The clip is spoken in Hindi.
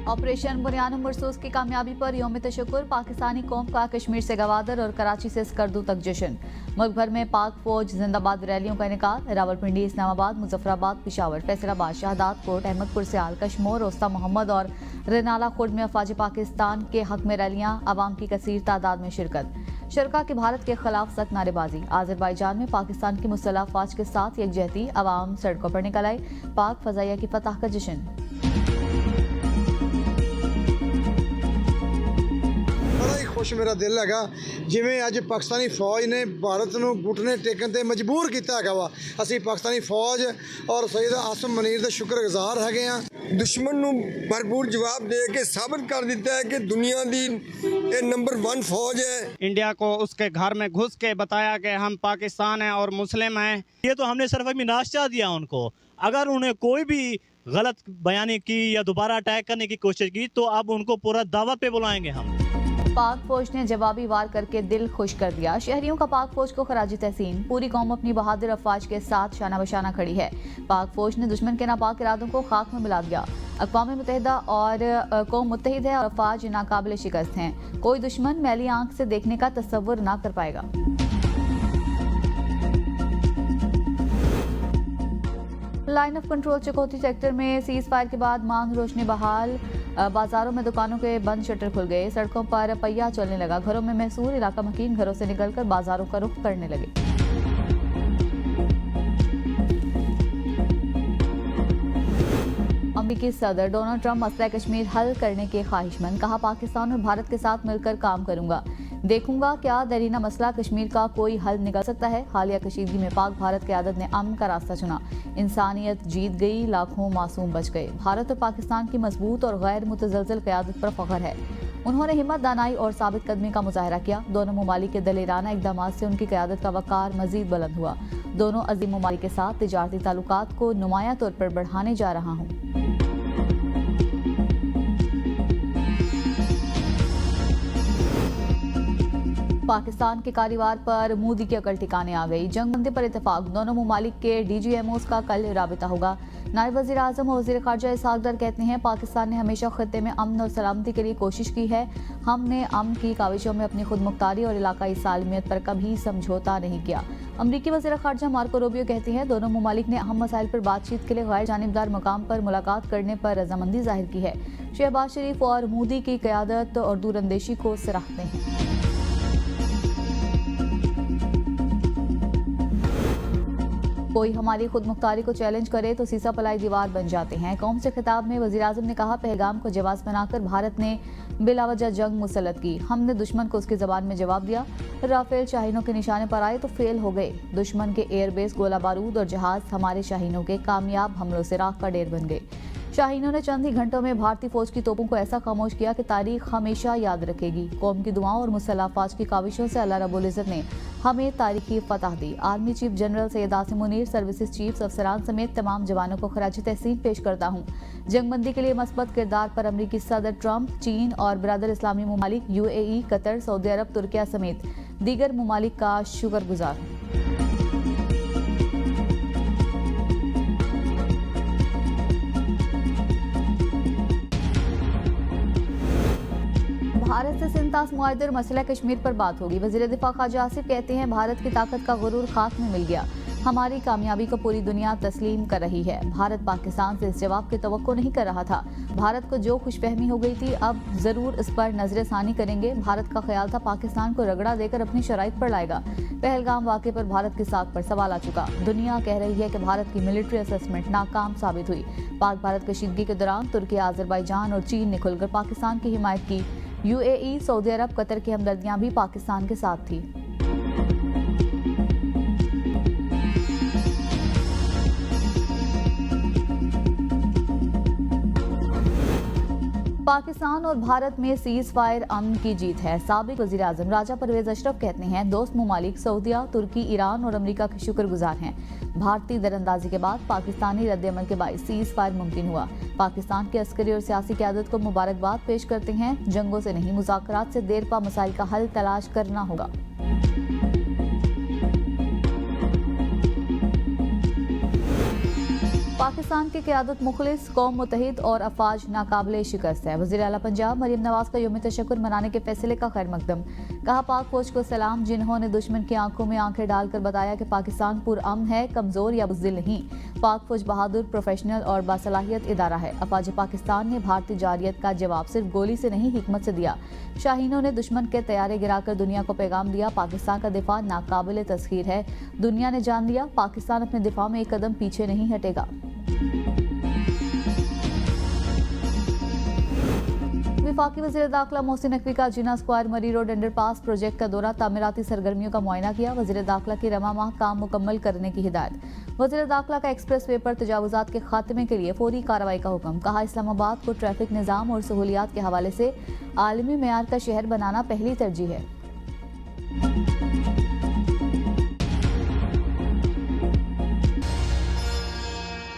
ऑपरेशन बुनियान मरसूस की कामयाबी पर यौम तशक्कुर, पाकिस्तानी कौम का कश्मीर से गवादर और कराची से स्कर्दू तक जश्न। मुल्क भर में पाक फौज जिंदाबाद रैलियों का इनेकाद। रावलपिंडी, इस्लामाबाद, मुजफ्फराबाद, पिशावर, फैसलाबाद, शहादात कोट, अहमदपुर, सियाल, कश्मोर, रोस्ता मोहम्मद और रेनाला खुर्द में अफवाज पाकिस्तान के हक में रैलियां, आवाम की कसीर तादाद में शिरकत। शरका की भारत के खिलाफ सख्त नारेबाजी। आज़रबाईजान में पाकिस्तान की मुसल्लह अफवाज के साथ यकजहती, आवाम सड़कों पर निकल आई। पाक फजाइया की फतह का जश्न। खुश मेरा दिल है जिमें अज पाकिस्तानी फौज ने भारत को घुटने टेकन ते मजबूर किया वा। असी पाकिस्तानी फौज और सैयद आसम मनीर के शुक्रगुजार है। दुश्मन को भरपूर जवाब दे के साबित कर दिता है कि दुनिया की नंबर 1 फौज है। इंडिया को उसके घर में घुस के बताया कि हम पाकिस्तान हैं और मुस्लिम हैं। ये तो हमने सिर्फ अभी नाश्ता दिया उनको। अगर उन्हें कोई भी गलत बयानी की या दोबारा अटैक करने की कोशिश की तो अब उनको पूरा दावत पे बुलाएंगे हम। पाक फौज ने जवाबी वार करके दिल खुश कर दिया। शहरियों का पाक फौज को खराजी तहसीन। पूरी कौम अपनी बहादुर अफवाज के साथ शाना बशाना खड़ी है। पाक फौज ने दुश्मन के नापाक इरादों को खाक में मिला दिया। अक़वाम मुत्तहिदा और कौम मुत्तहिद है और अफवाज नाकाबिल शिकस्त हैं। कोई दुश्मन मैली आंख से देखने का तस्वुर ना कर पाएगा। लाइन ऑफ कंट्रोल चकोती सेक्टर में सीज फायर के बाद मांग रोशनी बहाल। बाजारों में दुकानों के बंद शटर खुल गए। सड़कों पर पहिया चलने लगा। घरों में मैसूर, इलाका मकीन घरों से निकलकर बाजारों का रुख करने लगे। अमेरिकी सदर डोनाल्ड ट्रंप मसला कश्मीर हल करने के ख्वाहिशमंद। कहा, पाकिस्तान और भारत के साथ मिलकर काम करूंगा। देखूंगा क्या दरीना मसला कश्मीर का कोई हल निकल सकता है। हालिया कशीदगी में पाक भारत क़यादत ने अमन का रास्ता चुना। इंसानियत जीत गई, लाखों मासूम बच गए। भारत और पाकिस्तान की मजबूत और गैर मुतज़लज़ल क़यादत पर फ़ख्र है। उन्होंने हिम्मत, दानाई और साबित कदमी का मुजाहरा किया। दोनों ममालिक के दलेराना इक़दामात से उनकी क़यादत का वक़ार मज़ीद बुलंद हुआ। दोनों अज़ीम ममालिक के साथ तिजारती ताल्लुकात को नुमायां तौर पर बढ़ाने जा रहा हूँ। पाकिस्तान के कारोबार पर मोदी की अकल ठिकाने आ गई। जंग बंदी पर इत्तेफाक। दोनों ममालिक के DGMOs का कल राबिता होगा। नायब वज़ीर आज़म और वज़ीर ख़ारजा इसहाक़ डर कहते हैं, पाकिस्तान ने हमेशा खत्ते में अमन और सलामती के लिए कोशिश की है। हमने अमन की काविशों में अपनी खुद मुख्तारी और इलाकाई सालमियत पर कभी समझौता नहीं किया। अमरीकी वज़ीर ख़ारजा मार्को रूबियो कहते हैं, दोनों ममालिक ने अहम मसाइल पर बातचीत के लिए गैर जानिबदार मकाम पर मुलाकात करने पर रजामंदी जाहिर की है। शहबाज शरीफ और मोदी की क़यादत और दूरअंदेशी को सराहते हैं। कोई हमारी खुद मुख्तारी को चैलेंज करे तो सीसा पलाई दीवार बन जाते हैं। कौम से खिताब में वज़ीर आज़म ने कहा, पहलगाम को जवाब बनाकर भारत ने बिलावजह जंग मुसल्लत की। हमने दुश्मन को उसकी ज़बान में जवाब दिया। राफेल शाहीनों के निशाने पर आए तो फेल हो गए। दुश्मन के एयरबेस, गोला बारूद और जहाज हमारे शाहीनों के कामयाब हमलों से राख का ढेर बन गए। शाहीनों ने चंद ही घंटों में भारतीय फौज की तोपों को ऐसा खामोश किया कि तारीख हमेशा याद रखेगी। कौम की दुआओं और मुसल्लह अफवाज की काविशों से अल्लाह रब्बुल इज़्ज़त ने हमें तारीखी फतह दी। Army chief general Syed Asim Munir, services chiefs, अफसरान समेत तमाम जवानों को खराज तहसीन पेश करता हूँ। जंगबंदी के लिए मस्बत किरदार पर अमरीकी सदर ट्रंप, चीन और बरादर इस्लामी ममालिक UAE, कतर, सऊदी अरब, तुर्किया समेत दीगर ममालिक का शुक्रगुजार हूँ। भारत से सिंतास मुआहदे और मसला कश्मीर पर बात होगी। वज़ीर दिफा ख्वाजा आसिफ कहते हैं, भारत की ताकत का गुरूर खाक में मिल गया। हमारी कामयाबी को पूरी दुनिया तस्लीम कर रही है। भारत पाकिस्तान से इस जवाब की तवक्को नहीं कर रहा था। भारत को जो खुशफहमी हो गई थी, अब जरूर इस पर नजरसानी करेंगे। भारत का ख्याल था पाकिस्तान को रगड़ा देकर अपनी शराइत पर लाएगा। पहलगाम वाक़े पर भारत की साख पर सवाल आ चुका। दुनिया कह रही है कि भारत की मिलिट्री असेसमेंट नाकाम साबित हुई। पाक भारत कशीदगी के दौरान तुर्की, आज़रबाईजान और चीन ने खुलकर पाकिस्तान की हिमायत की। UAE, सऊदी अरब, कतर की हमदर्दियां भी पाकिस्तान के साथ थी। पाकिस्तान और भारत में सीज फायर अमन की जीत है। साबिक वज़ीर आज़म राजा परवेज अशरफ कहते हैं, दोस्त ममालिक सऊदिया, तुर्की, ईरान और अमेरिका के शुक्रगुजार हैं। भारतीय दरअंदाजी के बाद पाकिस्तानी रद्द-ए-अमल के बाइस सीज फायर मुमकिन हुआ। पाकिस्तान की अस्करी और सियासी क़यादत को मुबारकबाद पेश करते हैं। जंगों से नहीं, मुज़ाकरात से देरपा मसाइल का हल तलाश करना होगा। पाकिस्तान की क़यादत मुखलिस, कौम मुत्तहिद और अफवाज नाकाबिले शिकस्त है। वज़ीर आला पंजाब मरीम नवाज का यौम तशक्कुर मनाने के फैसले का खैर मकदम। कहा, पाक फौज को सलाम जिन्होंने दुश्मन की आंखों में आंखें डालकर बताया कि पाकिस्तान पुरअमन है, कमज़ोर या बुज़दिल नहीं। पाक फौज बहादुर, प्रोफेशनल और बासलाहियत इदारा है। अफवाज पाकिस्तान ने भारतीय जारियत का जवाब सिर्फ गोली से नहीं, हिकमत से दिया। शाहीनों ने दुश्मन के तैयारे गिराकर दुनिया को पैगाम दिया, पाकिस्तान का दिफा नाकाबिले तस्खीर है। दुनिया ने जान लिया, पाकिस्तान अपने दिफा में एक कदम पीछे नहीं हटेगा। वफाकी वज़ीर दाखिला मोहसिन नकवी का जिना स्क्वायर मरी रोड अंडरपास प्रोजेक्ट का दौरा, तामीराती सरगर्मियों का मुआयना किया। वज़ीर दाखिला की रमा माह काम मुकम्मल करने की हिदायत। वज़ीर दाखिला का एक्सप्रेस वे पर तजावुज़ात के खात्मे के लिए फौरी कार्रवाई का हुक्म। कहा, इस्लामाबाद को ट्रैफिक निज़ाम और सहूलियात के हवाले से आलमी मेयार का शहर बनाना पहली तरजीह है।